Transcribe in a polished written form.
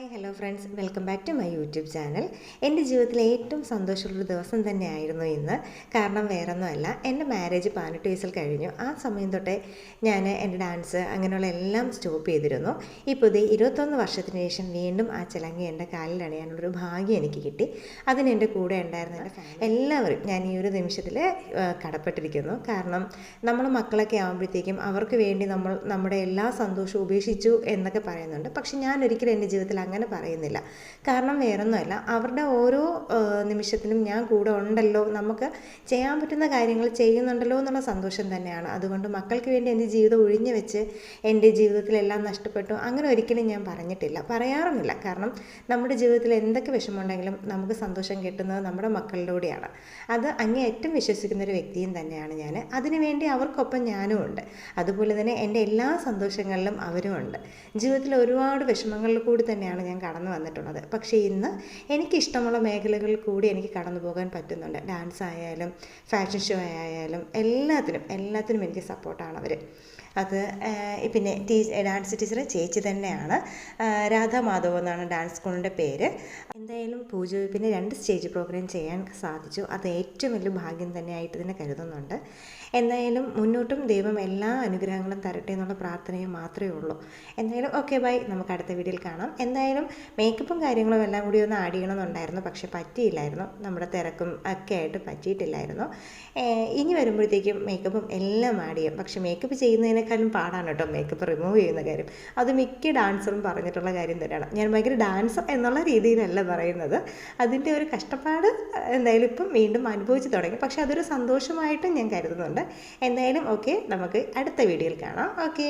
Hi hello friends, welcome back to my YouTube channel. എൻ്റെ ജീവിതത്തിലെ ഏറ്റവും സന്തോഷമുള്ളൊരു ദിവസം തന്നെയായിരുന്നു ഇന്ന്. കാരണം വേറൊന്നുമല്ല, എൻ്റെ മാരേജ് 18 വയസ്സിൽ കഴിഞ്ഞു. ആ സമയം തൊട്ടേ ഞാൻ എൻ്റെ ഡാൻസ് അങ്ങനെയുള്ള എല്ലാം സ്റ്റോപ്പ് ചെയ്തിരുന്നു. ഇപ്പോൾ ഇത് 21 വർഷത്തിന് ശേഷം വീണ്ടും ആ ചിലങ്കി എൻ്റെ കാലിൽ അണിയാനുള്ളൊരു ഭാഗ്യം എനിക്ക് കിട്ടി. അതിന് എൻ്റെ കൂടെ ഉണ്ടായിരുന്ന എല്ലാവരും ഞാൻ ഈ ഒരു നിമിഷത്തിൽ കടപ്പെട്ടിരിക്കുന്നു. കാരണം നമ്മൾ മക്കളൊക്കെ ആകുമ്പോഴത്തേക്കും അവർക്ക് വേണ്ടി നമ്മൾ നമ്മുടെ എല്ലാ സന്തോഷവും ഉപേക്ഷിച്ചു എന്നൊക്കെ പറയുന്നുണ്ട്. പക്ഷെ ഞാൻ ഒരിക്കലും എൻ്റെ ജീവിതത്തിൽ അങ്ങനെ പറയുന്നില്ല. കാരണം വേറൊന്നുമല്ല, അവരുടെ ഓരോ നിമിഷത്തിലും ഞാൻ കൂടെ ഉണ്ടല്ലോ, നമുക്ക് ചെയ്യാൻ പറ്റുന്ന കാര്യങ്ങൾ ചെയ്യുന്നുണ്ടല്ലോ എന്നുള്ള സന്തോഷം തന്നെയാണ്. അതുകൊണ്ട് മക്കൾക്ക് വേണ്ടി എൻ്റെ ജീവിതം ഒഴിഞ്ഞു വെച്ച് എൻ്റെ ജീവിതത്തിലെല്ലാം നഷ്ടപ്പെട്ടു അങ്ങനെ ഒരിക്കലും ഞാൻ പറഞ്ഞിട്ടില്ല, പറയാറുമില്ല. കാരണം നമ്മുടെ ജീവിതത്തിൽ എന്തൊക്കെ വിഷമമുണ്ടെങ്കിലും നമുക്ക് സന്തോഷം കിട്ടുന്നത് നമ്മുടെ മക്കളിലൂടെയാണ്. അത് അങ്ങേയറ്റം വിശ്വസിക്കുന്ന ഒരു വ്യക്തിയും തന്നെയാണ് ഞാൻ. അതിനുവേണ്ടി അവർക്കൊപ്പം ഞാനും ഉണ്ട്. അതുപോലെ തന്നെ എൻ്റെ എല്ലാ സന്തോഷങ്ങളിലും അവരും ഉണ്ട്. ജീവിതത്തിൽ ഒരുപാട് വിഷമങ്ങളിൽ കൂടി തന്നെയാണ് ഞാൻ കടന്നു വന്നിട്ടുള്ളത്. പക്ഷേ ഇന്ന് എനിക്കിഷ്ടമുള്ള മേഖലകളിൽ കൂടി എനിക്ക് കടന്നു പോകാൻ പറ്റുന്നുണ്ട്. ഡാൻസ് ആയാലും ഫാഷൻ ഷോ ആയാലും എല്ലാത്തിനും എനിക്ക് സപ്പോർട്ടാണ് അവർ. അത് പിന്നെ ഡാൻസ് ടീച്ചർ ചേച്ചി തന്നെയാണ്. രാധാമാധവ് എന്നാണ് ഡാൻസ് സ്കൂളിൻ്റെ പേര്. എന്തായാലും പൂജവെപ്പിന് 2 സ്റ്റേജ് പ്രോഗ്രാം ചെയ്യാൻ സാധിച്ചു. അത് ഏറ്റവും വലിയ ഭാഗ്യം തന്നെയായിട്ട് തന്നെ കരുതുന്നുണ്ട്. എന്തായാലും മുന്നോട്ടും ദൈവം എല്ലാ അനുഗ്രഹങ്ങളും തരട്ടെ എന്നുള്ള പ്രാർത്ഥനയും മാത്രമേ ഉള്ളൂ. എന്തായാലും ഓക്കെ, ബൈ. നമുക്ക് അടുത്ത വീഡിയോയിൽ കാണാം. എന്തായാലും മേക്കപ്പും കാര്യങ്ങളും എല്ലാം കൂടി ഒന്ന് ആഡ് ചെയ്യണമെന്നുണ്ടായിരുന്നു, പക്ഷെ പറ്റിയില്ലായിരുന്നു. നമ്മുടെ തിരക്കും ഒക്കെ ആയിട്ട് പറ്റിയിട്ടില്ലായിരുന്നു. ഇനി വരുമ്പോഴത്തേക്കും മേക്കപ്പും എല്ലാം ആഡ് ചെയ്യും. പക്ഷെ മേക്കപ്പ് ചെയ്യുന്നതിനേക്കാളും പാടാണ് കേട്ടോ മേക്കപ്പ് റിമൂവ് ചെയ്യുന്ന കാര്യം. അത് മിക്ക ഡാൻസറും പറഞ്ഞിട്ടുള്ള കാര്യം തന്നെയാണ്. ഞാൻ ഭയങ്കര ഡാൻസർ എന്നുള്ള രീതിയിലല്ല പറയുന്നത്. അതിൻ്റെ ഒരു കഷ്ടപ്പാട് എന്തായാലും ഇപ്പം വീണ്ടും അനുഭവിച്ച് തുടങ്ങി. പക്ഷെ അതൊരു സന്തോഷമായിട്ടും ഞാൻ കരുതുന്നുണ്ട്. എന്തായാലും ഓക്കെ, നമുക്ക് അടുത്ത വീഡിയോയിൽ കാണാം. ഓക്കെ.